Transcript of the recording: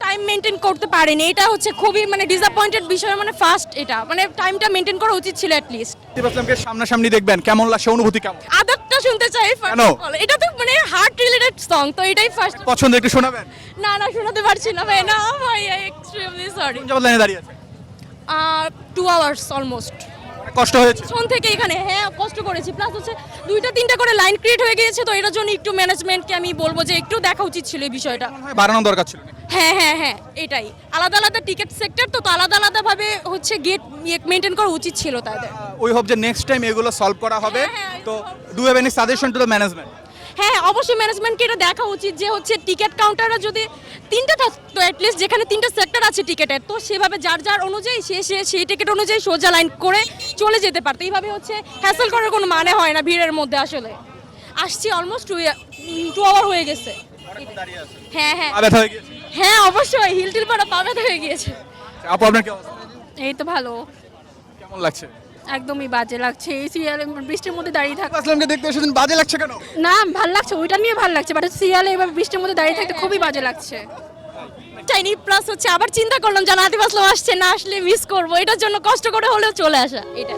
Time maintain করতে পারেনি, এটা হচ্ছে খুবই মানে ডিসঅ্যাপয়েন্টেড বিষয়। মানে ফার্স্ট এটা মানে টাইমটা মেনটেন করা উচিত ছিল অ্যাটলিস্ট। আতিফ আসলামকে সামনাসামনি দেখবেন, কেমন লাগছে, অনুভূতি কেমন? আদারটা শুনতে চাই first কেন? of all। এটা তো মানে হার্ট রিলেটেড সং, তো এটাই ফার্স্ট। পছন্দ একটু শোনাবেন? না না শোনাতে পারছি না ভাই, না ভাই, আই এক্সট্রিমলি সরি। কোন যাবত লাইনে দাঁড়িয়ে আছে? 2 hours অলমোস্ট কষ্ট হয়েছে? ফোন থেকে এখানে, হ্যাঁ কষ্ট করেছি। প্লাস হচ্ছে 2টা 3টা করে লাইন ক্রিয়েট হয়ে গিয়েছে, তো এটার জন্য একটু ম্যানেজমেন্টকে আমি বলবো যে একটু দেখা উচিত ছিল এই বিষয়টা। মনে হয় বাড়ানো দরকার ছিল নাকি? হ্যাঁ হ্যাঁ হ্যাঁ, এটাই আলাদা আলাদা টিকিট সেক্টর, তো আলাদা আলাদা ভাবে হচ্ছে গেট মেনটেন করা উচিত ছিল তাদের। উই হোপ যে নেক্সট টাইম এগুলো সলভ করা হবে। হ্যাঁ, তো do have any suggestion to the management? হ্যাঁ অবশ্যই ম্যানেজমেন্টকে এটা দেখা উচিত যে হচ্ছে টিকিট কাউন্টাররা যদি 3টা থাকতো অ্যাটলিস্ট, যেখানে 3টা সেক্টর আছে টিকিটের, তো সেভাবে যার যার অনুযায়ী সেই টিকিট অনুযায়ী সোজা লাইন করে চলে যেতে পারতো। এইভাবে হচ্ছে হ্যাসেল করার কোনো মানে হয় না ভিড়ের মধ্যে। আসলে আসছি অলমোস্ট 2 আওয়ার হয়ে গেছে। হ্যাঁ হ্যাঁ ব্যথা হয়ে গিয়েছে? হ্যাঁ অবশ্যই হিল টিল পাড়া পা ব্যথা হয়ে গিয়েছে। আপু আপনার কি অবস্থা? এই তো ভালো, কেমন লাগছে? একদমই বাজে লাগছে এই সিরিয়ালে বৃষ্টির মধ্যে দাঁড়িয়ে থাকা। আসলামকে দেখতে এসেছেন, বাজে লাগছে কেন? না ভাল লাগছে, ওইটা নিয়ে ভাল লাগছে, বাট সিরিয়ালে এবার বৃষ্টির মধ্যে দাঁড়িয়ে থাকতে খুবই বাজে লাগছে। চাইনি প্লাস হচ্ছে আবার চিন্তা করলাম জানাতে আসলাম আসছে না, আসলে মিস করবো, এটার জন্য কষ্ট করে হলেও চলে আসা এটা।